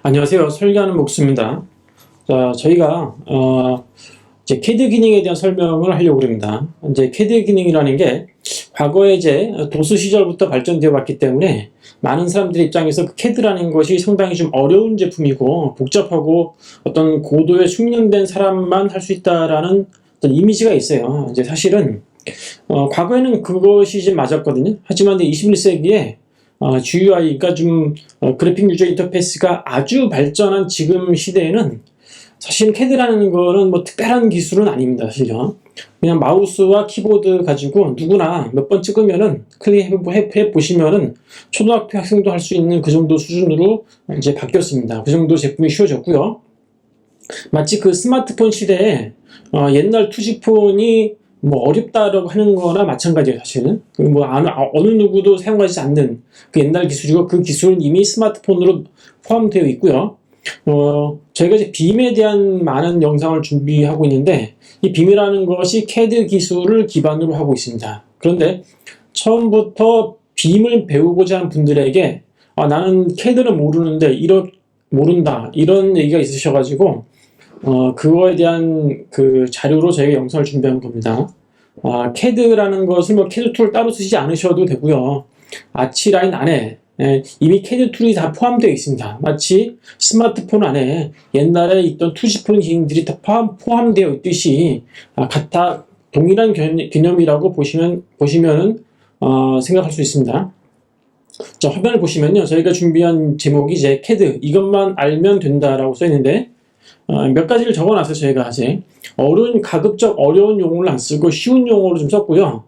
안녕하세요. 설계하는 목수입니다. 자, 저희가 이제 CAD 기능에 대한 설명을 하려고 합니다. 이제 CAD 기능이라는 게 과거에 이제 도수 시절부터 발전되어 왔기 때문에 많은 사람들 입장에서 그 CAD라는 것이 상당히 좀 어려운 제품이고 복잡하고 어떤 고도에 숙련된 사람만 할 수 있다라는 어떤 이미지가 있어요. 이제 사실은 과거에는 그것이 좀 맞았거든요. 하지만 이제 21세기에 GUI, 그러니까 좀 그래픽 유저 인터페이스가 아주 발전한 지금 시대에는 사실 CAD라는 거는 뭐 특별한 기술은 아닙니다. 사실요. 그냥 마우스와 키보드 가지고 누구나 몇 번 찍으면은 클릭해 보시면은 초등학교 학생도 할 수 있는 그 정도 수준으로 이제 바뀌었습니다. 그 정도 제품이 쉬워졌고요. 마치 그 스마트폰 시대에 옛날 투지폰이 뭐 어렵다라고 하는 거나 마찬가지예요. 사실은 뭐 어느 누구도 사용하지 않는 그 옛날 기술이고, 그 기술은 이미 스마트폰으로 포함되어 있고요. 저희가 이제 빔에 대한 많은 영상을 준비하고 있는데, 이 빔이라는 것이 CAD 기술을 기반으로 하고 있습니다. 그런데 처음부터 빔을 배우고자 하는 분들에게 나는 CAD를 모르는데 모른다 이런 얘기가 있으셔가지고 그거에 대한 그 자료로 저희가 영상을 준비한 겁니다. CAD라는 것을 뭐 CAD 툴 따로 쓰지 않으셔도 되고요. 아치라인 안에 이미 CAD 툴이 다 포함되어 있습니다. 마치 스마트폰 안에 옛날에 있던 투지폰 기능들이 다 포함되어 있듯이 같아 동일한 개념이라고 보시면은 생각할 수 있습니다. 자, 화면을 보시면요, 저희가 준비한 제목이 이제 CAD 이것만 알면 된다라고 써 있는데, 몇 가지를 적어놨어요. 저희가 이제 가급적 어려운 용어를 안 쓰고 쉬운 용어로 좀 썼고요.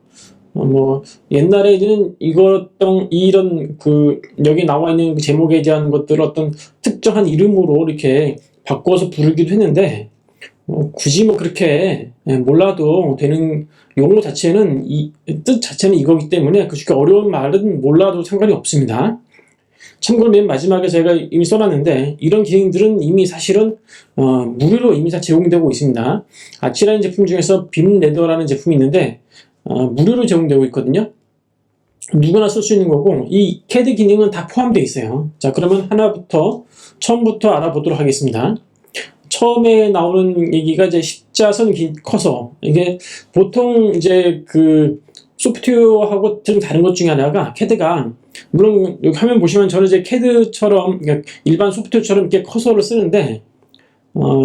뭐 옛날에는 이런 그 여기 나와 있는 그 제목에 대한 것들을 어떤 특정한 이름으로 이렇게 바꿔서 부르기도 했는데, 굳이 뭐 그렇게 몰라도 되는 용어 자체는 뜻 자체는 이거기 때문에 그렇게 어려운 말은 몰라도 상관이 없습니다. 참고로 맨 마지막에 제가 이미 써놨는데, 이런 기능들은 이미 사실은 무료로 이미 다 제공되고 있습니다. 아치라는 제품 중에서 빔레더라는 제품이 있는데 무료로 제공되고 있거든요. 누구나 쓸 수 있는 거고, 이 CAD 기능은 다 포함되어 있어요. 자, 그러면 처음부터 알아보도록 하겠습니다. 처음에 나오는 얘기가 이제 십자선 커서, 이게 보통 이제 그 소프트웨어하고 좀 다른 것 중에 하나가, CAD가 물론 여기 화면 보시면 저는 이제 CAD처럼, 그러니까 일반 소프트웨어처럼 이렇게 커서를 쓰는데,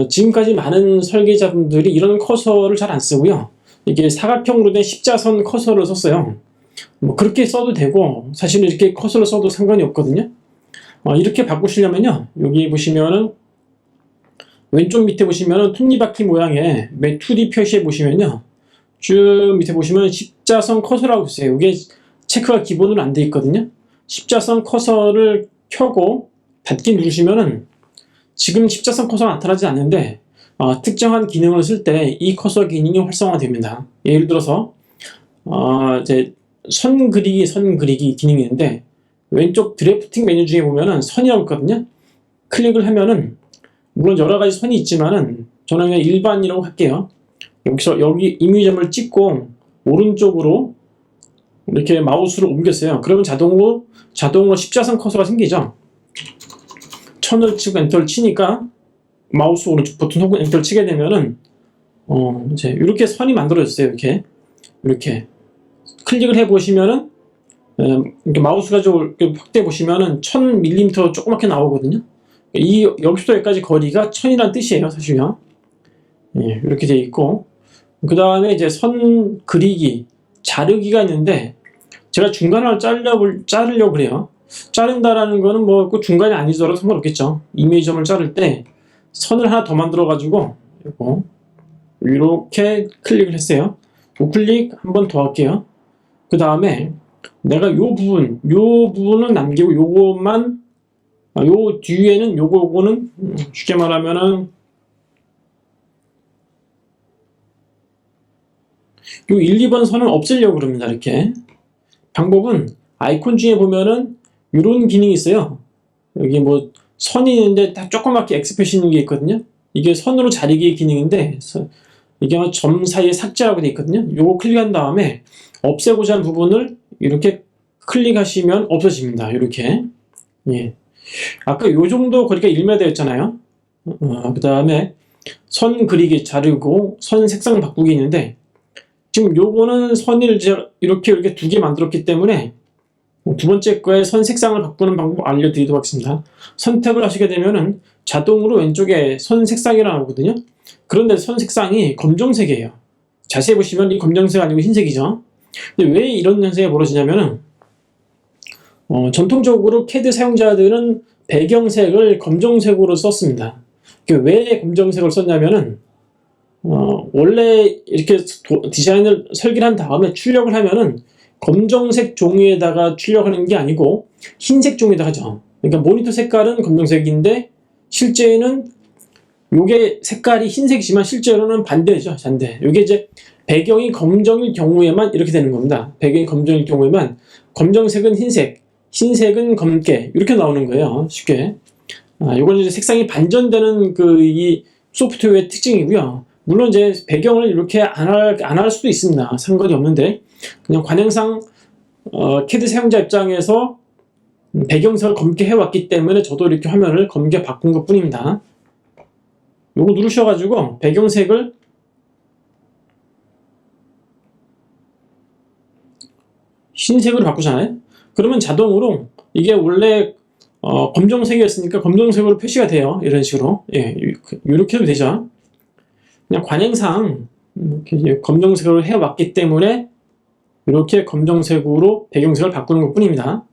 지금까지 많은 설계자분들이 이런 커서를 잘 안 쓰고요. 이게 사각형으로 된 십자선 커서를 썼어요. 뭐 그렇게 써도 되고, 사실은 이렇게 커서를 써도 상관이 없거든요. 이렇게 바꾸시려면요, 여기 보시면은 왼쪽 밑에 보시면은 톱니바퀴 모양의 2D 표시에 보시면요, 쭉 밑에 보시면 십자선 커서라고 있어요. 이게 체크가 기본으로 안 돼 있거든요. 십자선 커서를 켜고 닫기 누르시면은 지금 십자선 커서가 나타나지 않는데 특정한 기능을 쓸 때 이 커서 기능이 활성화됩니다. 예를 들어서 이제 선 그리기 기능이 있는데, 왼쪽 드래프팅 메뉴 중에 보면은 선이 없거든요. 클릭을 하면은 물론 여러 가지 선이 있지만은 저는 그냥 일반이라고 할게요. 여기 임의점을 찍고 오른쪽으로 이렇게 마우스를 옮겼어요. 그러면 자동으로 십자선 커서가 생기죠. 천을 치고 엔터를 치니까 마우스 오른쪽 버튼 혹은 엔터를 치게 되면은 이제 이렇게 선이 만들어졌어요. 이렇게 클릭을 해 보시면은 이렇게 마우스가 좀 확대해 보시면은 1000mm 조그맣게 나오거든요. 여기부터 여기까지 거리가 1000이라는 뜻이에요, 사실요. 예, 이렇게 돼 있고, 그 다음에 이제 선 그리기, 자르기가 있는데, 제가 중간을 자르려고 그래요. 자른다라는 거는 뭐 그 중간이 아니더라도 상관없겠죠. 이미지점을 자를 때 선을 하나 더 만들어 가지고 이렇게 클릭을 했어요. 우클릭 한 번 더 할게요. 그 다음에 내가 요 부분은 남기고 요것만, 요 뒤에는 요거는 쉽게 말하면은 요 1, 2번 선은 없애려고 그럽니다. 이렇게 방법은 아이콘 중에 보면은 이런 기능이 있어요. 여기 뭐 선이 있는데 다 조그맣게 X 표시 있는 게 있거든요. 이게 선으로 자르기 기능인데, 이게 점 사이에 삭제라고 되어 있거든요. 요거 클릭한 다음에 없애고자 하는 부분을 이렇게 클릭하시면 없어집니다. 이렇게. 예. 아까 요 정도 거리가 1m 였잖아요. 그 다음에 선 그리기 자르고 선 색상 바꾸기 있는데, 지금 요거는 선을 제가 이렇게 두 개 만들었기 때문에 두 번째 거에 선 색상을 바꾸는 방법 알려드리도록 하겠습니다. 선택을 하시게 되면은 자동으로 왼쪽에 선 색상이라 나오거든요. 그런데 선 색상이 검정색이에요. 자세히 보시면 이 검정색 아니고 흰색이죠. 근데 왜 이런 현상이 벌어지냐면은 전통적으로 CAD 사용자들은 배경색을 검정색으로 썼습니다. 왜 검정색을 썼냐면은 원래 이렇게 디자인을 설계를 한 다음에 출력을 하면은 검정색 종이에다가 출력하는 게 아니고 흰색 종이에다 하죠. 그러니까 모니터 색깔은 검정색인데 실제는 요게 색깔이 흰색이지만 실제로는 반대죠. 반대. 요게 이제 배경이 검정일 경우에만 이렇게 되는 겁니다. 배경이 검정일 경우에만 검정색은 흰색, 흰색은 검게 이렇게 나오는 거예요. 쉽게. 요건 이제 색상이 반전되는 이 소프트웨어의 특징이고요. 물론 이제 배경을 이렇게 안 할 수도 있습니다. 상관이 없는데 그냥 관행상 CAD 사용자 입장에서 배경색을 검게 해왔기 때문에 저도 이렇게 화면을 검게 바꾼 것 뿐입니다. 요거 누르셔가지고 배경색을 흰색으로 바꾸잖아요. 그러면 자동으로 이게 원래 검정색이었으니까 검정색으로 표시가 돼요. 이런 식으로. 예, 이렇게 해도 되죠. 그냥 관행상 이렇게 검정색으로 해왔기 때문에 이렇게 검정색으로 배경색을 바꾸는 것 뿐입니다.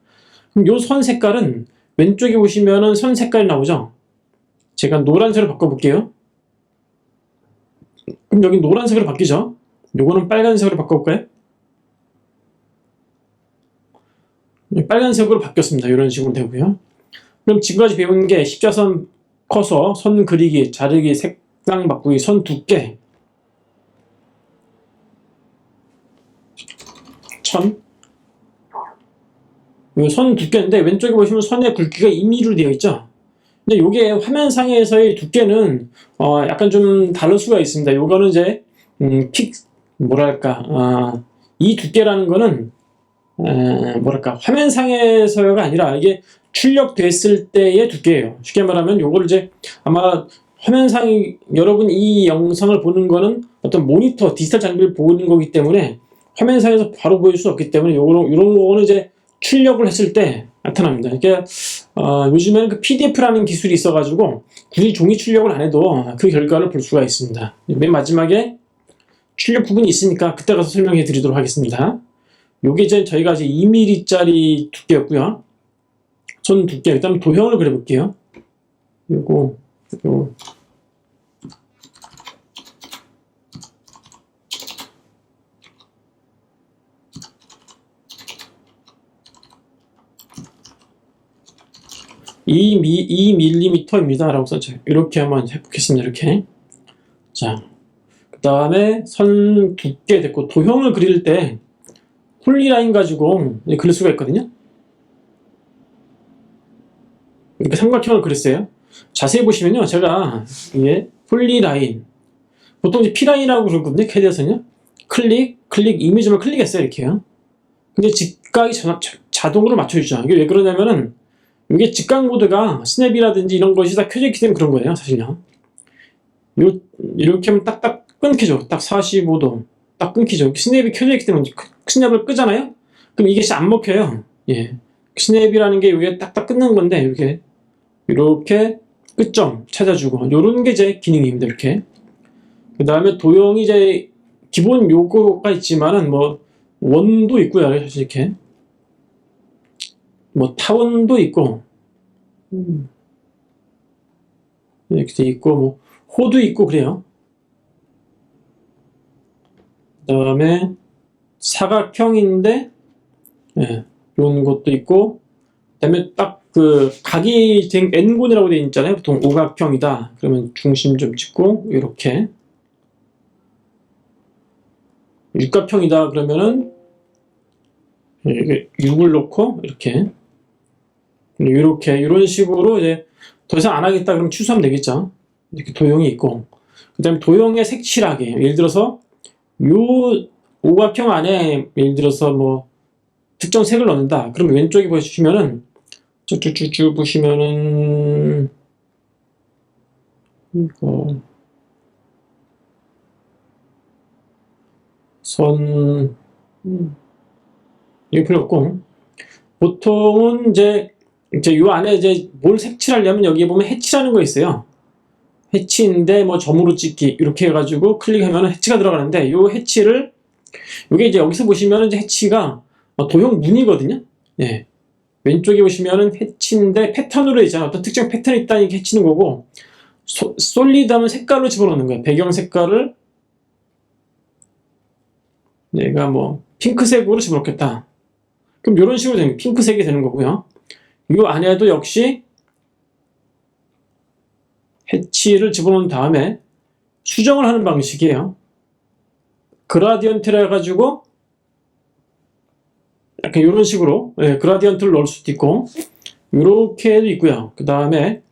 그럼 요 선 색깔은 왼쪽에 보시면은 선 색깔이 나오죠. 제가 노란색으로 바꿔볼게요. 그럼 여기 노란색으로 바뀌죠. 요거는 빨간색으로 바꿔볼까요? 빨간색으로 바뀌었습니다. 이런 식으로 되고요. 그럼 지금까지 배운 게 십자선 커서, 선 그리기, 자르기, 색상 바꾸기, 선 두께, 선 두께인데 왼쪽에 보시면 선의 굵기가 2mm로 되어 있죠. 근데 이게 화면상에서의 두께는 약간 좀 다를 수가 있습니다. 요거는 이제 이 두께라는 거는 화면상에서가 아니라 이게 출력됐을 때의 두께예요. 쉽게 말하면 요거를 이제 아마 화면상 여러분 이 영상을 보는 거는 어떤 모니터 디지털 장비를 보는 거기 때문에 화면상에서 바로 보일 수 없기 때문에 이런 거는 이제 출력을 했을 때 나타납니다. 그러니까 요즘에는 그 PDF라는 기술이 있어가지고 굳이 종이 출력을 안 해도 그 결과를 볼 수가 있습니다. 맨 마지막에 출력 부분이 있으니까 그때 가서 설명해 드리도록 하겠습니다. 요게 이제 저희가 이제 2mm짜리 두께였고요. 선 두께, 일단 도형을 그려볼게요. 요거 2mm입니다. 라고 써줘요. 이렇게 한번 해보겠습니다. 이렇게. 자, 그 다음에 선 두께 됐고, 도형을 그릴 때 폴리라인 가지고 그릴 수가 있거든요. 이렇게 삼각형을 그렸어요. 자세히 보시면요. 제가 이게 폴리라인, 보통 이제 P라인이라고 그러거든요. 캐드에서는요. 클릭, 이미지를 클릭했어요. 이렇게요. 근데 직각이 자동으로 맞춰주죠. 이게 왜 그러냐면은 이게 직각 모드가 스냅이라든지 이런 것이 다 켜져 있기 때문에 그런 거예요. 사실요. 이렇게 하면 딱딱 끊기죠. 딱 45도. 딱 끊기죠. 스냅이 켜져 있기 때문에 스냅을 끄잖아요? 그럼 이게 안 먹혀요. 예. 스냅이라는 게 이게 딱딱 끊는 건데, 이렇게 끝점 찾아주고, 요런 게 제 기능입니다. 이렇게. 그 다음에 도형이 이제 기본 요거가 있지만은 원도 있고요. 사실 이렇게. 타원도 있고, 이렇게 돼 있고, 호도 있고, 그래요. 그 다음에 사각형인데, 예, 이런 것도 있고, 그 다음에 딱 각이 N곤이라고 되어 있잖아요. 보통 오각형이다. 그러면 중심 좀 찍고, 이렇게. 육각형이다. 그러면은, 이렇게 6을 놓고, 이렇게. 이런 식으로 이제 더 이상 안 하겠다 그러면 취소하면 되겠죠. 이렇게 도형이 있고, 그 다음에 도형의 색칠하기. 예를 들어서 요 오각형 안에 예를 들어서 특정 색을 넣는다. 그러면 왼쪽에 보시면은 쭉쭉쭉 보시면은 이거 선 이거 필요 없고, 보통은 이제 요 안에 이제 뭘 색칠하려면 여기 보면 해치라는 거 있어요. 해치인데 뭐 점으로 찍기 이렇게 해가지고 클릭하면 해치가 들어가는데, 요 해치를 요게 이제 여기서 보시면은 이제 해치가 도형 문이거든요. 예. 왼쪽에 보시면은 해치인데 패턴으로 있잖아. 어떤 특정 패턴이 있다니까 해치는 거고, 솔리드 하면 색깔로 집어넣는 거예요. 배경 색깔을 내가 뭐 핑크색으로 집어넣겠다. 그럼 이런 식으로 되는 핑크색이 되는 거고요. 이 안에도 역시 해치를 집어넣은 다음에 수정을 하는 방식이에요. 그라디언트를 해가지고 약간 이런 식으로, 예, 그라디언트를 넣을 수도 있고 이렇게도 있고요. 그 다음에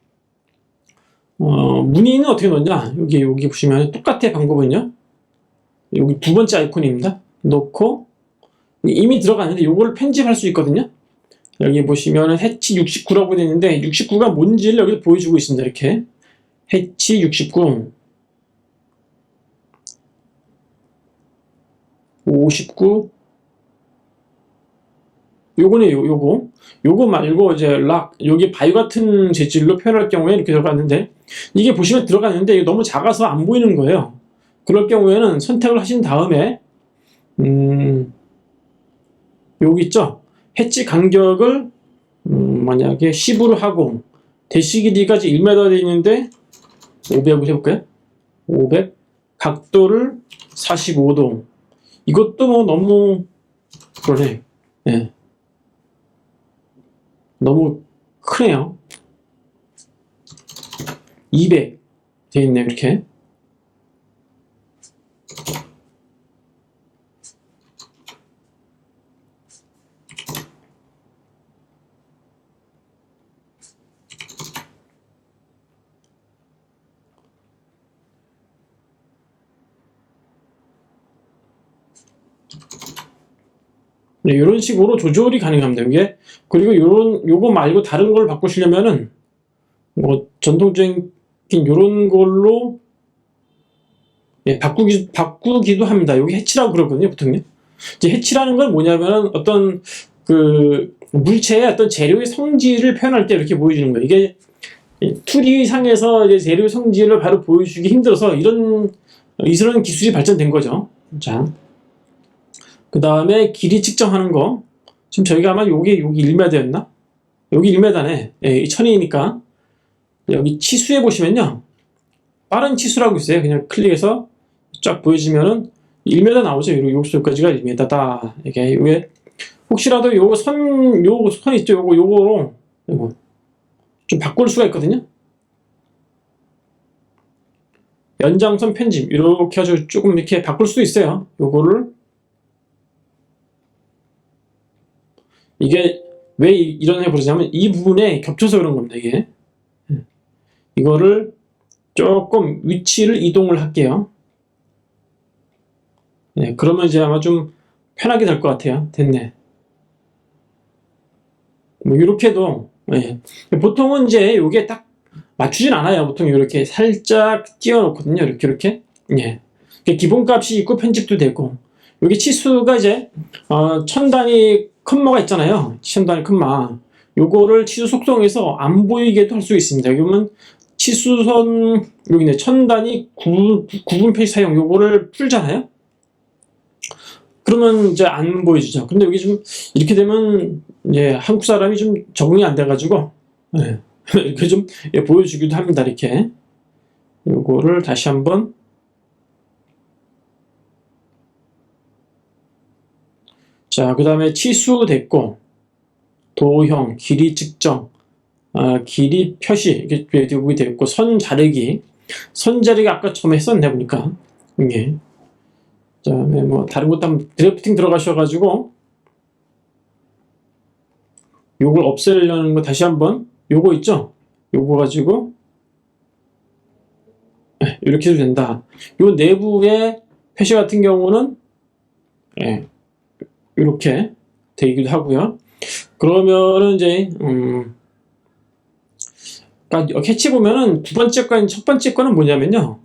무늬는 어떻게 넣냐? 여기 보시면 똑같아. 방법은요. 여기 두 번째 아이콘입니다. 넣고 이미 들어가는데 요거를 편집할 수 있거든요. 여기 보시면은 해치 69라고 되어 있는데 69가 뭔지를 여기 보여주고 있습니다. 이렇게 해치 69, 59, 요거네요. 요거 말고 이제 여기 바위 같은 재질로 표현할 경우에 이렇게 들어갔는데, 이게 보시면 들어갔는데 이게 너무 작아서 안 보이는 거예요. 그럴 경우에는 선택을 하신 다음에 여기 있죠? 해치 간격을 만약에 10으로 하고 대시 길이가 1m 되어 있는데 500으로 해볼까요? 500, 각도를 45도. 이것도 뭐 너무 그러네. 예. 너무 크네요. 200 되어 있네요. 이렇게. 네, 이런 식으로 조절이 가능합니다. 이게, 그리고 요거 말고 다른 걸 바꾸시려면은 뭐 전통적인 요런 걸로, 예, 바꾸기도 합니다. 여기 해치라고 그러거든요, 보통요. 이제 해치라는 건 뭐냐면은 어떤 그 물체의 어떤 재료의 성질을 표현할 때 이렇게 보여주는 거예요. 이게 2D 상에서 이제 재료의 성질을 바로 보여주기 힘들어서 이런 기술이 발전된 거죠. 자, 그 다음에 길이 측정하는 거. 지금 저희가 아마 여기 1m였나? 여기 1m네. 예, 1000이니까. 여기 치수에 보시면요. 빠른 치수라고 있어요. 그냥 클릭해서 쫙 보여주면은 1m 나오죠. 여기까지가 1m다. 이게 혹시라도 요 선 있죠. 요거로 좀 바꿀 수가 있거든요. 연장선 편집 이렇게 아주 조금 이렇게 바꿀 수 있어요. 요거를 이게 왜 이런 애 부르냐면 이 부분에 겹쳐서 그런 겁니다. 이게 이거를 조금 위치를 이동을 할게요. 네, 그러면 이제 아마 좀 편하게 될 것 같아요. 됐네. 뭐 이렇게도, 네. 보통은 이제 이게 딱 맞추진 않아요. 보통 이렇게 살짝 띄워놓거든요. 이렇게. 예. 기본값이 있고 편집도 되고. 여기 치수가 이제 1000단위 컴마가 있잖아요. 1000단위 컴마. 요거를 치수 속성에서 안 보이게도 할 수 있습니다. 그러면 치수선 여기네 1000단위 구분 표시 사용 요거를 풀잖아요. 그러면 이제 안 보여주죠. 근데 여기 좀 이렇게 되면 이제 한국 사람이 좀 적응이 안 돼가지고, 네. 이렇게 좀 보여주기도 합니다. 이렇게 요거를 다시 한번, 자, 그 다음에 치수 됐고 도형, 길이 측정, 길이 표시 이게 됐고, 선 자르기 아까 처음에 했었네 보니까. 이게 그 다음에 뭐 다른 것도 한번 드래프팅 들어가셔가지고 요걸 없애려는 거 다시 한번, 요거 있죠? 요거 가지고 이렇게 해도 된다. 요 내부의 표시 같은 경우는 이렇게 되기도 하고요. 그러면은 이제 그러니까 캐치 보면은 두 번째 거는 첫 번째 거는 뭐냐면요.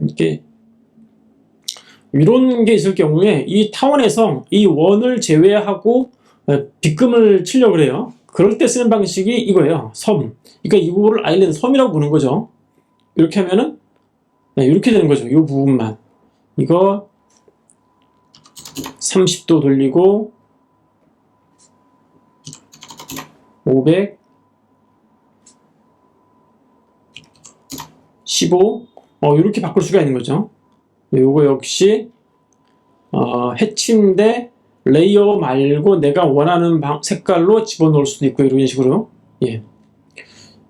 이게 이런 게 있을 경우에 이 타원에서 이 원을 제외하고 빗금을 치려고 그래요. 그럴 때 쓰는 방식이 이거예요. 섬. 그러니까 이거를 아일랜드 섬이라고 부르는 거죠. 이렇게 하면은 이렇게 되는 거죠. 이 부분만. 이거 30도 돌리고 500 15 이렇게 바꿀 수가 있는 거죠. 요거 역시 해치인데 레이어 말고 내가 원하는 색깔로 집어넣을 수도 있고 이런 식으로. 예.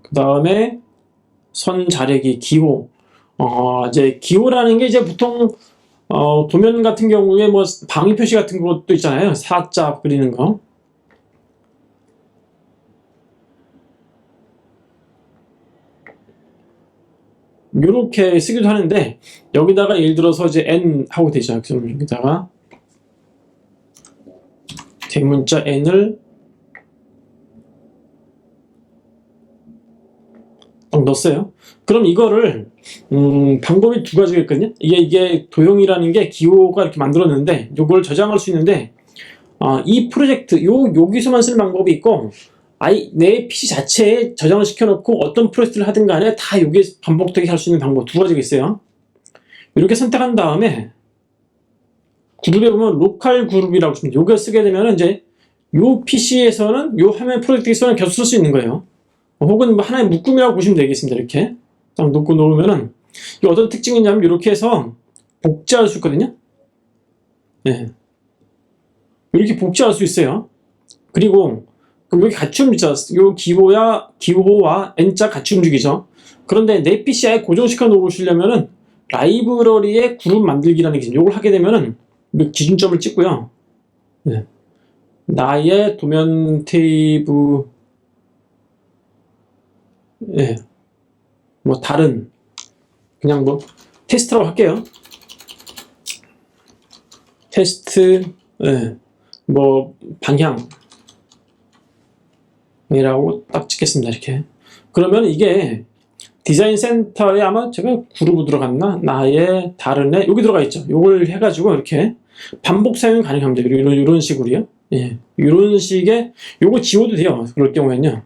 그 다음에 선 자르기 기호. 이제 기호라는 게 이제 보통 도면 같은 경우에 뭐 방위 표시 같은 것도 있잖아요. 사자 그리는 거. 요렇게 쓰기도 하는데 여기다가 예를 들어서 이제 n 하고 되죠. 그럼 여기다가 대문자 n을 딱 넣었어요. 그럼 이거를 방법이 두 가지가 있거든요. 이게 도형이라는 게 기호가 이렇게 만들었는데 요걸 저장할 수 있는데 이 프로젝트 여기서만 쓰는 방법이 있고 내 PC 자체에 저장을 시켜놓고 어떤 프로젝트를 하든 간에 다 여기에 반복되게 할 수 있는 방법 두 가지가 있어요. 이렇게 선택한 다음에 그룹에 보면 로컬 그룹이라고 있습니다. 요거 쓰게 되면 이제 요 PC에서는 요 화면 프로젝트에서는 계속 쓸 수 있는 거예요. 혹은 뭐 하나의 묶음이라고 보시면 되겠습니다. 이렇게 딱 놓고 놓으면은 이게 어떤 특징이 있냐면 이렇게 해서 복제할 수 있거든요. 예. 이렇게 복제할 수 있어요. 그리고 그럼 여기 같이 움직이죠. 요 기호와 N자 같이 움직이죠. 그런데 내 PC에 고정시켜 놓으시려면은 라이브러리에 그룹 만들기라는 게 요걸 하게 되면은 기준점을 찍고요. 예. 나의 도면 테이블 뭐 다른 그냥 뭐 테스트라고 할게요. 테스트 뭐 방향이라고 딱 찍겠습니다. 이렇게. 그러면 이게 디자인 센터에 아마 제가 그룹으로 들어갔나? 나의 다른 애 여기 들어가 있죠. 요걸 해가지고 이렇게 반복 사용이 가능합니다. 이런 식으로요. 예, 이런 식의 요거 지워도 돼요. 그럴 경우에는요.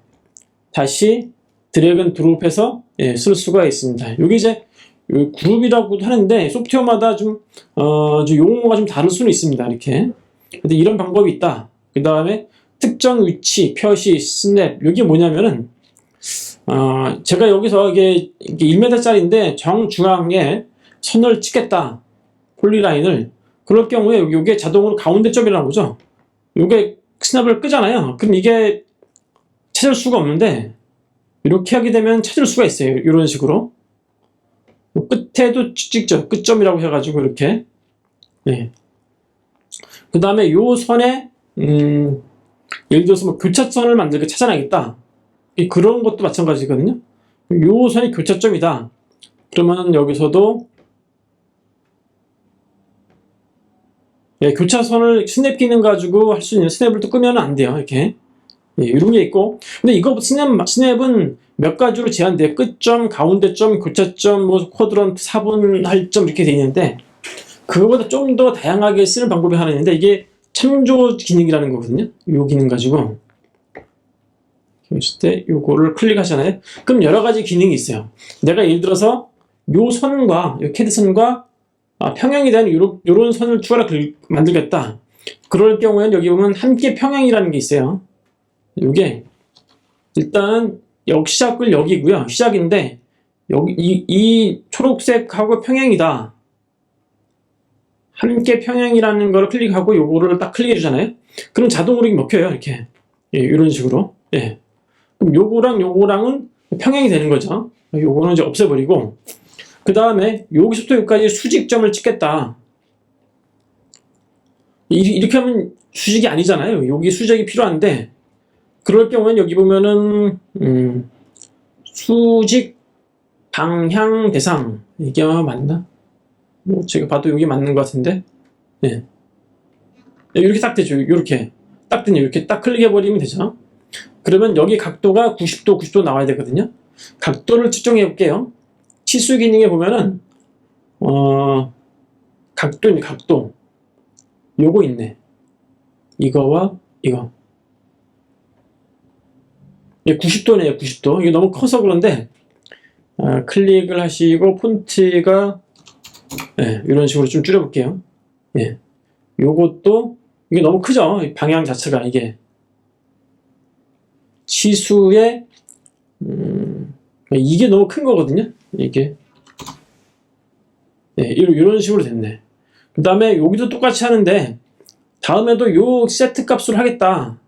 다시 드래그 드롭해서 쓸 수가 있습니다. 여기 이제 그룹이라고도 하는데 소프트웨어마다 좀 용어가 좀 다를 수는 있습니다. 이렇게. 근데 이런 방법이 있다. 그 다음에 특정 위치, 표시, 스냅. 이게 뭐냐면은 제가 여기서 이게 1m짜리인데 정중앙에 선을 찍겠다. 폴리라인을. 그럴 경우에 이게 자동으로 가운데 점이라는 거죠. 이게 스냅을 끄잖아요. 그럼 이게 찾을 수가 없는데 이렇게 하게 되면 찾을 수가 있어요. 이런 식으로. 끝에도 찍죠. 끝점이라고 해가지고 이렇게. 네. 그 다음에 요 선에 예를 들어서 뭐 교차선을 만들게 찾아내겠다. 그런 것도 마찬가지거든요. 요 선이 교차점이다. 그러면 여기서도 교차선을 스냅 기능 가지고 할 수 있는 스냅을 또 끄면 안 돼요. 이렇게. 이런 게 있고. 근데 이거 스냅은 몇 가지로 제한돼요. 끝점, 가운데점, 교차점, 뭐 쿼드런트, 사분할점 이렇게 돼 있는데 그거보다 좀 더 다양하게 쓰는 방법이 하나 있는데 이게 참조 기능이라는 거거든요. 요 기능 가지고 했을 때 요거를 클릭하잖아요. 그럼 여러 가지 기능이 있어요. 내가 예를 들어서 요 선과 요 캐드 선과 평행이 되는 요런 선을 추가로 만들겠다. 그럴 경우에는 여기 보면 함께 평행이라는 게 있어요. 요게 일단은 시작을 여기고요. 시작인데 여기 이 초록색하고 평행이다. 함께 평행이라는 거를 클릭하고 요거를 딱 클릭해 주잖아요. 그럼 자동으로 먹혀요. 이렇게. 이런 식으로. 그럼 요거랑은 평행이 되는 거죠. 요거는 이제 없애버리고 그 다음에 여기서부터 여기까지 수직점을 찍겠다. 이렇게 하면 수직이 아니잖아요. 여기 수직이 필요한데 그럴 경우에는 여기 보면은 수직 방향 대상 이게 맞나? 뭐 제가 봐도 여기 맞는 것 같은데 이렇게 딱 되죠. 이렇게 딱 되니 이렇게 딱 클릭해 버리면 되죠. 그러면 여기 각도가 90도 나와야 되거든요. 각도를 측정해 볼게요. 치수 기능에 보면은 각도 요거 있네. 이거와 이거. 이게 90도네요. 90도. 이게 너무 커서 그런데 클릭을 하시고 폰트가 이런 식으로 좀 줄여볼게요. 요것도 이게 너무 크죠. 방향 자체가 이게 치수의 이게 너무 큰 거거든요. 이게 이런 식으로 됐네. 그 다음에 여기도 똑같이 하는데 다음에도 요 세트 값으로 하겠다.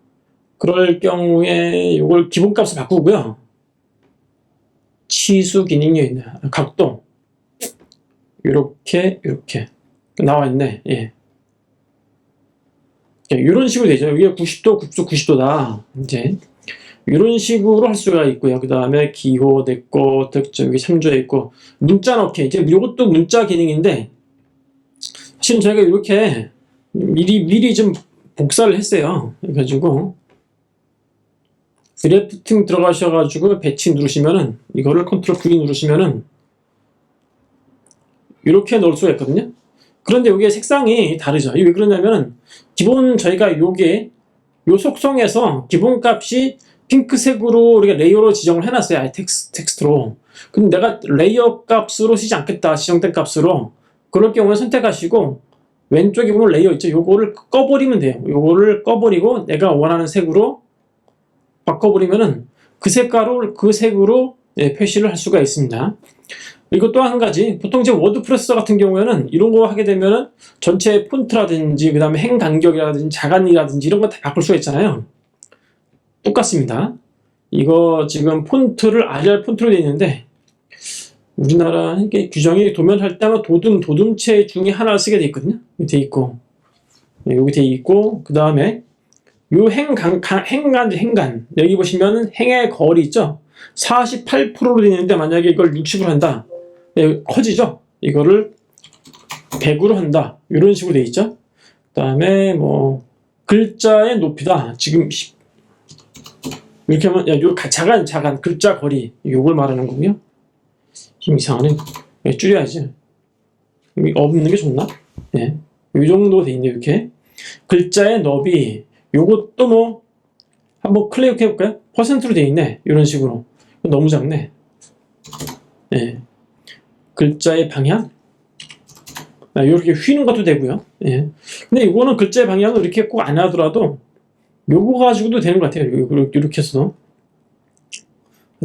그럴 경우에 요걸 기본값을 바꾸고요. 치수 기능이 있네. 각도 이렇게 나와 있네. 이런 식으로 되죠. 이게 90도, 90도다. 이제 이런 식으로 할 수가 있고요. 그 다음에 기호 내꺼 득점 여기 참조해 있고 문자 넣기. 이제 이것도 문자 기능인데 사실은 저희가 이렇게 미리 좀 복사를 했어요. 그래가지고 드래프팅 들어가셔가지고 배치 누르시면은 이거를 컨트롤 V 누르시면은 이렇게 넣을 수가 있거든요. 그런데 여기에 색상이 다르죠. 이게 왜 그러냐면은 기본 저희가 요게 요 속성에서 기본값이 핑크색으로 우리가 레이어로 지정을 해놨어요. 아예 텍스트로. 근데 내가 레이어 값으로 쓰지 않겠다. 지정된 값으로. 그럴 경우에 선택하시고 왼쪽에 보면 레이어 있죠. 요거를 꺼버리면 돼요. 요거를 꺼버리고 내가 원하는 색으로 바꿔버리면은 그 색으로 표시를 할 수가 있습니다. 그리고 또 한 가지, 보통 이제 워드프레스 같은 경우에는 이런 거 하게 되면은 전체 폰트라든지 그 다음에 행 간격이라든지 자간이라든지 이런 거 다 바꿀 수가 있잖아요. 똑같습니다. 이거 지금 폰트를 RR 폰트로 되어 있는데 우리나라 이게 규정이 도면할 때마다 도둠체 중에 하나를 쓰게 돼 있거든요. 여기 돼 있고 여기 돼 있고 그 다음에 요 행간 여기 보시면은 행의 거리 있죠. 48%로 되어 있는데 만약에 이걸 60으로 한다. 커지죠. 이거를 100으로 한다. 이런 식으로 돼 있죠. 그 다음에 뭐 글자의 높이다. 지금 이렇게 하면 요 자간 글자 거리 요걸 말하는 거고요. 좀 이상하네. 줄여야지. 없는 게 좋나? 이 정도 돼 있네. 이렇게 글자의 너비 요것도 뭐 한번 클릭해 볼까요? 퍼센트로 돼 있네. 이런 식으로. 너무 작네. 글자의 방향 이렇게 휘는 것도 되고요. 근데 이거는 글자의 방향을 이렇게 꼭 안 하더라도 요거 가지고도 되는 것 같아요. 이렇게 해서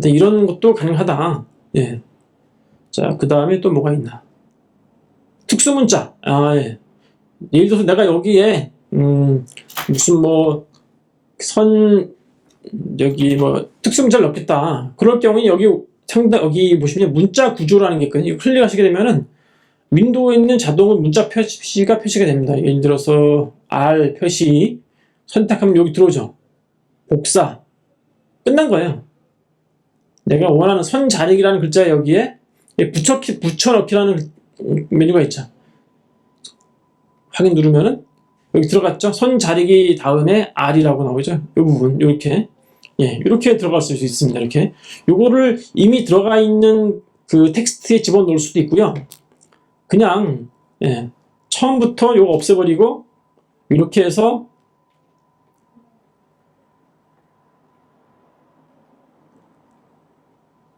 이런 것도 가능하다. 자, 그 다음에 또 뭐가 있나? 특수문자. 예를 들어서 내가 여기에 무슨 여기 특수문자를 넣겠다. 그럴 경우에 여기 보시면 문자 구조라는 게 있거든요. 이거 클릭하시게 되면은 윈도우에 있는 자동으로 문자 표시가 됩니다. 예를 들어서 R 표시 선택하면 여기 들어오죠. 복사. 끝난 거예요. 내가 원하는 선 자르기라는 글자 여기에 붙여넣기라는 메뉴가 있죠. 확인 누르면은 여기 들어갔죠? 선 자르기 다음에 R이라고 나오죠? 이 부분, 이렇게. 이렇게 들어갈 수 있습니다. 이렇게. 요거를 이미 들어가 있는 그 텍스트에 집어넣을 수도 있고요. 그냥, 처음부터 요거 없애버리고, 이렇게 해서,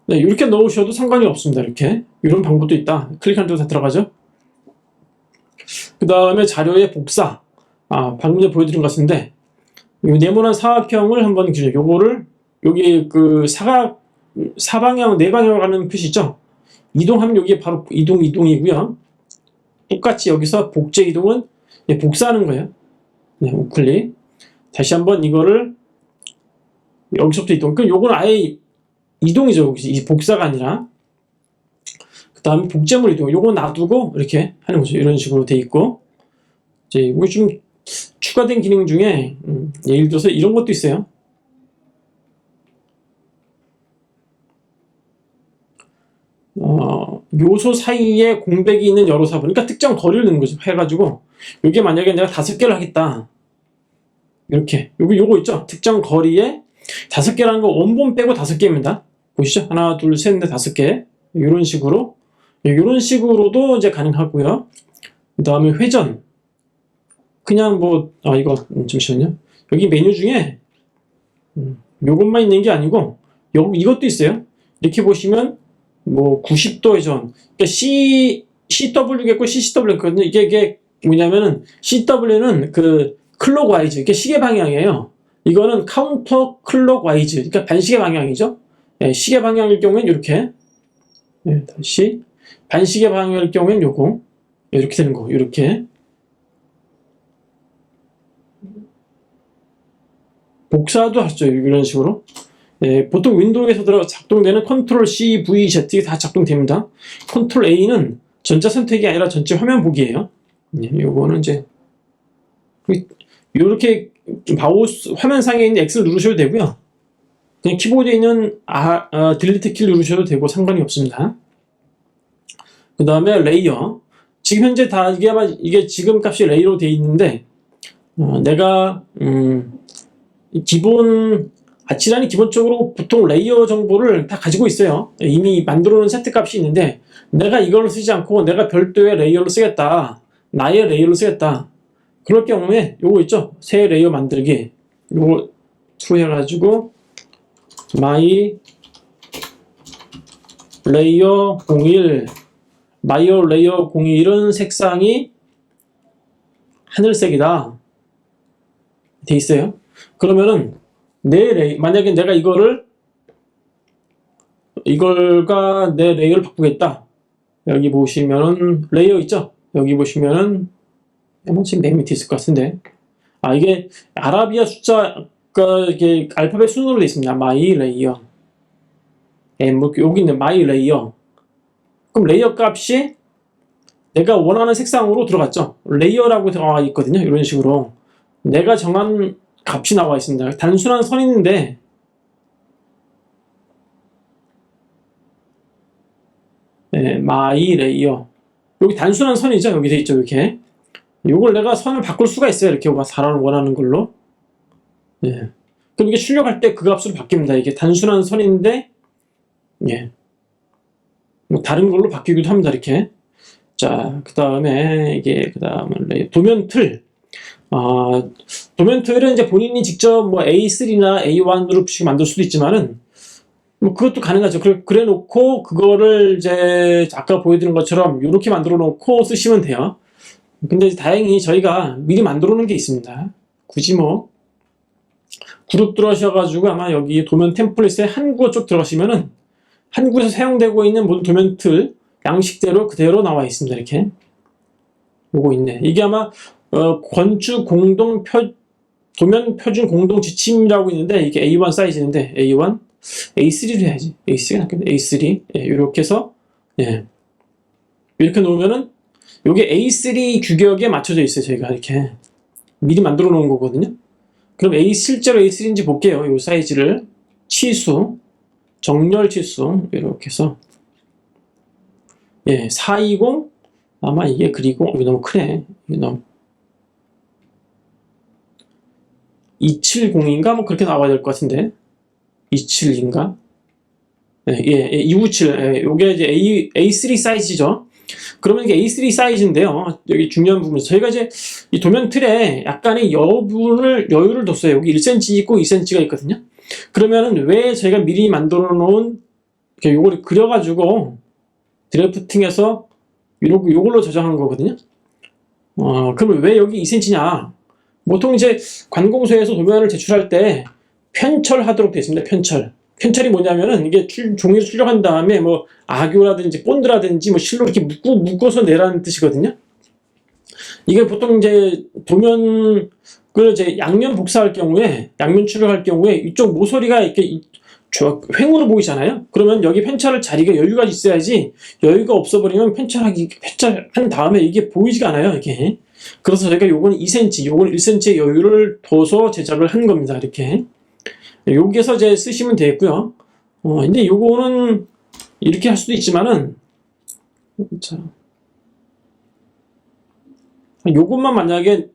이렇게 넣으셔도 상관이 없습니다. 이렇게. 이런 방법도 있다. 클릭하는 대로 다 들어가죠? 그 다음에 자료의 복사. 방금 전에 보여드린 것 같은데, 이 네모난 사각형을 한번 그려. 요거를, 여기 그 사방향, 네 방향으로 가는 표시 있죠? 이동하면 여기에 바로 이동이고요. 똑같이 여기서 복제 이동은 복사하는 거예요. 우클릭. 다시 한번 이거를 여기서부터 이동. 그럼 요건 아예 이동이죠. 이 복사가 아니라. 그 다음에 복제물 이동. 요거 놔두고 이렇게 하는 거죠. 이런 식으로 돼 있고. 이제 이거 좀 추가된 기능 중에 예를 들어서 이런 것도 있어요. 요소 사이에 공백이 있는 여러 사본. 그러니까 특정 거리를 넣는 거죠. 해가지고 이게 만약에 내가 5개를 하겠다. 이렇게 요거 있죠. 특정 거리에 5개라는 거 원본 빼고 5개입니다. 보시죠? 하나, 둘, 셋, 넷, 다섯 개. 이런 식으로. 이런 식으로도 이제 가능하고요. 그 다음에 회전. 그냥 뭐, 이거, 잠시만요. 여기 메뉴 중에, 요것만 있는 게 아니고, 이것도 있어요. 이렇게 보시면, 뭐, 90도 회전. 그러니까 CW겠고 CCW겠거든요. 이게 뭐냐면은, CW는 그, 클록와이즈. 이게 시계 방향이에요. 이거는 카운터 클록와이즈. 그러니까 반시계 방향이죠. 예, 시계 방향일 경우엔 이렇게. 예, 다시. 반시계 방향일 경우엔 요거. 이렇게 되는 거. 이렇게. 복사도 하죠. 이런 식으로. 예, 보통 윈도우에서 작동되는 컨트롤 C, V, Z 다 작동됩니다. 컨트롤 A는 전자 선택이 아니라 전체 화면 보기예요. 예, 요거는 이제 이렇게 마우스 화면상에 있는 X를 누르셔도 되고요. 그냥 키보드에 있는 딜리트 키를 누르셔도 되고 상관이 없습니다. 그 다음에 레이어. 지금 현재 다 이게 지금 값이 레이어로 되어 있는데 내가 아치란이 기본적으로 보통 레이어 정보를 다 가지고 있어요. 이미 만들어 놓은 세트 값이 있는데 내가 이걸 쓰지 않고 내가 별도의 레이어로 쓰겠다. 나의 레이어로 쓰겠다. 그럴 경우에 요거 있죠? 새 레이어 만들기. 요거 투 해가지고 my 레이어 01 마이어 레이어 01은 색상이 하늘색이다. 돼 있어요. 그러면은 만약에 내가 이걸과 내 레이어를 바꾸겠다. 여기 보시면은 레이어 있죠? 여기 보시면은 지금 맨 밑에 있을 것 같은데 이게 아라비아 숫자가 이게 알파벳 순으로 되어 있습니다. 마이 레이어. 여기 있는 마이 레이어. 그럼 레이어 값이 내가 원하는 색상으로 들어갔죠. 레이어라고 들어가 있거든요. 이런 식으로 내가 정한 값이 나와 있습니다. 단순한 선인데 마이 레이어. 여기 단순한 선이죠. 여기 돼 있죠. 이렇게. 이걸 내가 선을 바꿀 수가 있어요. 이렇게 원하는 걸로. 예. 그럼 이게 출력할 때 그 값으로 바뀝니다. 이게 단순한 선인데, 예. 뭐 다른 걸로 바뀌기도 합니다. 이렇게. 자, 그 다음에 도면 틀. 도면 틀은 이제 본인이 직접 뭐 A3나 A1으로 만들 수도 있지만은, 뭐 그것도 가능하죠. 그래 놓고 그거를 이제 아까 보여드린 것처럼 이렇게 만들어 놓고 쓰시면 돼요. 근데 다행히 저희가 미리 만들어 놓은 게 있습니다. 굳이 뭐 그룹 들어가셔가지고 아마 여기 도면 템플릿에 한국어 쪽 들어가시면은 한국에서 사용되고 있는 모든 도면 틀 양식대로 그대로 나와 있습니다. 이렇게 요거 있네. 이게 아마 건축 도면 표준 공동 지침이라고 있는데 이게 A1 사이즈인데 A1 A3로 해야지. A3가 낫겠네. A3 예, 이렇게 해서 예. 이렇게 놓으면은 요게 A3 규격에 맞춰져 있어요. 저희가 이렇게 미리 만들어 놓은 거거든요. 그럼 실제로 A3인지 볼게요. 요 사이즈를 치수 정렬 치수 이렇게 해서 420 아마 이게 그리고 이게 너무 크네. 이게 너무 270인가 뭐 그렇게 나와야 될 것 같은데 272인가 257 요게 이제 A3 사이즈죠. 그러면 이게 A3 사이즈인데요. 여기 중요한 부분 저희가 이제 이 도면 틀에 약간의 여유를 뒀어요. 여기 1cm 있고 2cm가 있거든요. 그러면은 왜 저희가 미리 만들어 놓은 요거를 그려가지고 드래프팅해서 요걸로 저장한 거거든요. 그러면 왜 여기 2cm냐? 보통 이제 관공서에서 도면을 제출할 때 편철하도록 되어 있습니다. 편철이 뭐냐면은 이게 종이를 출력한 다음에 뭐 악교라든지 본드라든지 뭐 실로 이렇게 묶어서 내라는 뜻이거든요. 이게 보통 이제 도면을 이제 양면 복사할 경우에 양면 출력할 경우에 이쪽 모서리가 이렇게 횡으로 보이잖아요. 그러면 여기 편철할 자리가 여유가 있어야지 여유가 없어버리면 편철한 다음에 이게 보이지가 않아요. 이게. 그래서 저희가 요거는 2cm, 요거는 1cm의 여유를 둬서 제작을 한 겁니다. 이렇게. 여기에서 이제 쓰시면 되겠고요. 근데 요거는 이렇게 할 수도 있지만은 자, 요것만 만약에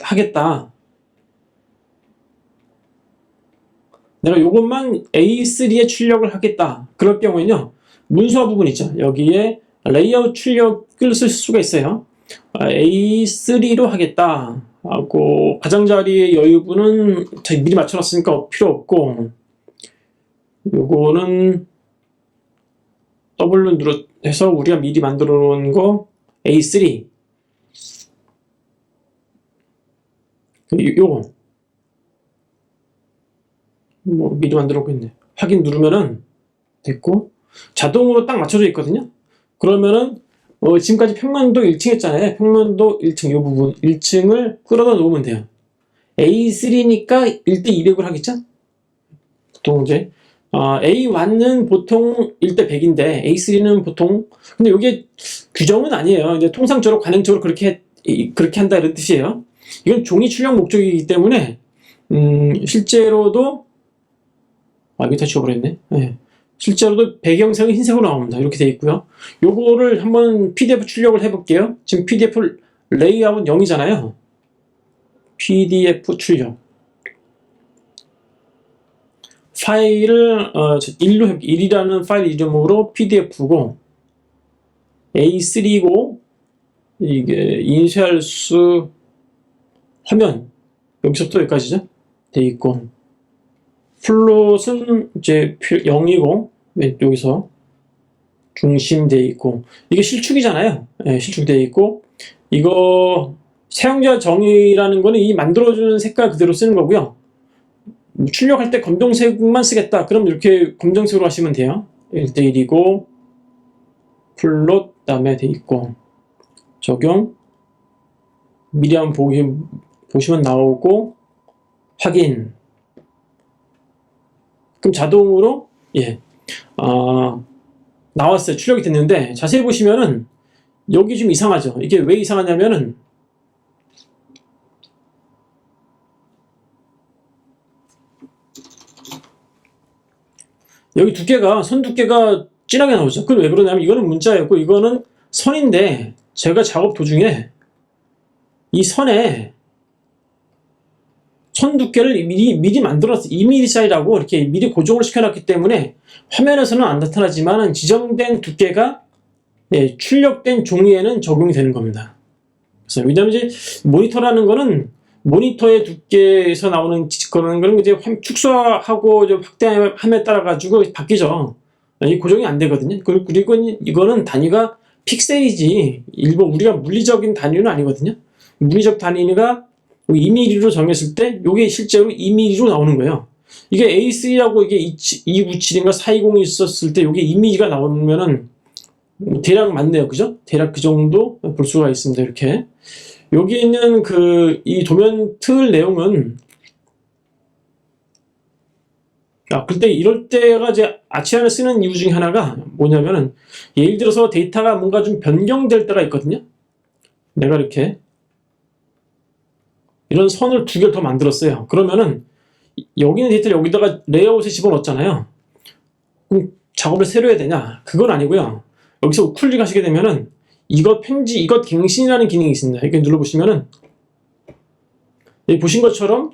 하겠다. 내가 요것만 A3에 출력을 하겠다. 그럴 경우에는요, 문서 부분 있죠. 여기에 레이아웃 출력을 쓸 수가 있어요. A3로 하겠다 하고, 가장자리의 여유분은 미리 맞춰놨으니까 필요 없고, 요거는 W 눌러서 우리가 미리 만들어 놓은 거 A3, 요거 뭐 미리 만들어 놓고 있네. 확인 누르면은 됐고, 자동으로 딱 맞춰져 있거든요. 그러면은 지금까지 평면도 1층 했잖아요. 평면도 1층, 이 부분 1층을 끌어다 놓으면 돼요. A3니까 1:200을 하겠죠? 보통 이제 A1은 보통 1:100인데 A3는 보통, 근데 이게 규정은 아니에요. 이제 통상적으로 관행적으로 그렇게 한다 이런 뜻이에요. 이건 종이 출력 목적이기 때문에 실제로도 이거 다 지워버렸네. 네. 실제로도 배경색은 흰색으로 나옵니다. 이렇게 되어 있고요. 요거를 한번 PDF 출력을 해볼게요. 지금 PDF 레이아웃 0이잖아요. PDF 출력. 파일을 1이라는 파일 이름으로 PDF고 A3고 이게 인쇄할 수 화면 여기서부터 여기까지죠. 돼 있고 플롯은 이제 0이고 왼쪽에서 중심되어 있고 이게 실축이잖아요. 네, 실축되어 있고 이거 사용자 정의라는 거는 이 만들어주는 색깔 그대로 쓰는 거고요. 출력할 때 검정색만 쓰겠다. 그럼 이렇게 검정색으로 하시면 돼요. 1:1이고 플롯 다음에 돼 있고 적용 미리 한번 보시면 나오고 확인. 그럼 자동으로 나왔어요. 출력이 됐는데 자세히 보시면은 여기 좀 이상하죠. 이게 왜 이상하냐면은 여기 두께가 선 두께가 진하게 나오죠. 그건 왜 그러냐면 이거는 문자였고 이거는 선인데 제가 작업 도중에 이 선에 선 두께를 미리 만들어서 2mm짜리라고 이렇게 미리 고정을 시켜놨기 때문에 화면에서는 안 나타나지만 지정된 두께가 출력된 종이에는 적용이 되는 겁니다. 그래서 왜냐하면 이제 모니터라는 거는 모니터의 두께에서 나오는 그런 거는 이제 축소하고 확대함에 따라 가지고 바뀌죠. 이 고정이 안 되거든요. 그리고 이거는 단위가 픽셀이지 일부 우리가 물리적인 단위는 아니거든요. 물리적 단위가 2mm로 정했을 때 이게 실제로 2mm로 나오는 거예요. 이게 A3라고 이게 297인가 420이 있었을 때 이게 2mm가 나오면은 대략 맞네요. 그죠? 대략 그 정도 볼 수가 있습니다. 이렇게. 여기 있는 이 도면 틀 내용은 근데 이럴 때가 이제 아치란을 쓰는 이유 중에 하나가 뭐냐면은 예를 들어서 데이터가 뭔가 좀 변경될 때가 있거든요. 내가 이렇게 이런 선을 2개를 더 만들었어요. 그러면은 여기 있는 데이터를 여기다가 레이아웃에 집어넣었잖아요. 그럼 작업을 새로 해야 되냐? 그건 아니고요. 여기서 우클릭 하시게 되면은 이것 갱신이라는 기능이 있습니다. 이렇게 눌러보시면은 여기 보신 것처럼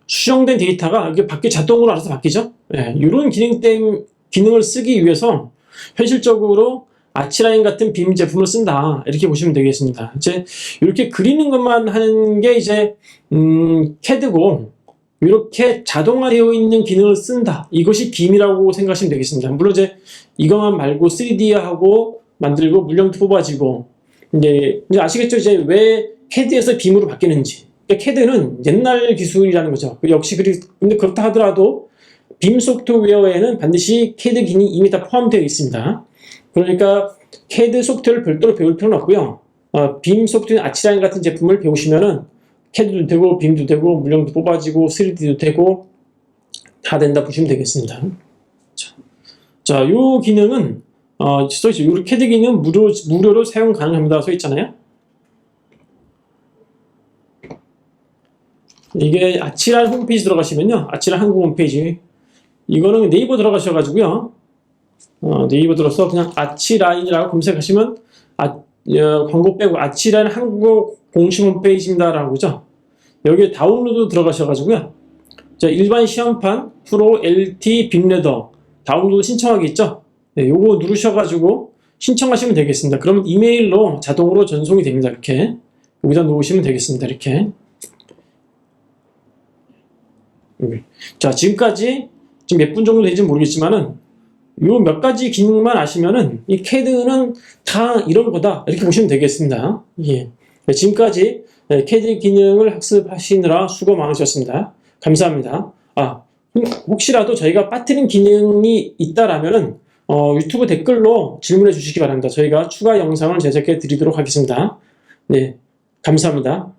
수정된 데이터가 이게 자동으로 알아서 바뀌죠. 이런 기능을 쓰기 위해서 현실적으로 아치라인 같은 빔 제품을 쓴다. 이렇게 보시면 되겠습니다. 이제 이렇게 그리는 것만 하는 게 이제 CAD고 이렇게 자동화되어 있는 기능을 쓴다. 이것이 빔이라고 생각하시면 되겠습니다. 물론 이제 이것만 말고 3D화하고 만들고 물량도 뽑아지고 이제 아시겠죠? 이제 왜 CAD에서 빔으로 바뀌는지. 그러니까 CAD는 옛날 기술이라는 거죠. 역시 근데 그렇다 하더라도 빔 소프트웨어에는 반드시 CAD 기능이 이미 다 포함되어 있습니다. 그러니까 CAD 소프트웨어를 별도로 배울 필요는 없고요. 빔 소프트웨어 아치라인 같은 제품을 배우시면은 CAD도 되고 빔도 되고 물량도 뽑아지고 3D도 되고 다 된다 보시면 되겠습니다. 자, 요 기능은 써있죠. 요 CAD 기능 무료로 사용 가능합니다. 써있잖아요. 이게 아치란 홈페이지 들어가시면요. 아치란 한국 홈페이지. 이거는 네이버 들어가셔가지고요. 네이버 들어서 그냥 아치라인이라고 검색하시면 광고 빼고 아치라인 한국 공식 홈페이지입니다라고 그죠? 여기에 다운로드 들어가셔가지고요. 자, 일반 시험판 프로 LT 빅레더 다운로드 신청하기 있죠? 네, 요거 누르셔가지고 신청하시면 되겠습니다. 그러면 이메일로 자동으로 전송이 됩니다. 이렇게 여기다 놓으시면 되겠습니다. 이렇게. 자, 지금까지 지금 몇 분 정도 되는지 모르겠지만은 요 몇 가지 기능만 아시면은 이 CAD는 다 이런 거다 이렇게 보시면 되겠습니다. 예. 네, 지금까지 CAD 기능을 학습하시느라 수고 많으셨습니다. 감사합니다. 혹시라도 저희가 빠뜨린 기능이 있다라면은 유튜브 댓글로 질문해 주시기 바랍니다. 저희가 추가 영상을 제작해 드리도록 하겠습니다. 네, 감사합니다.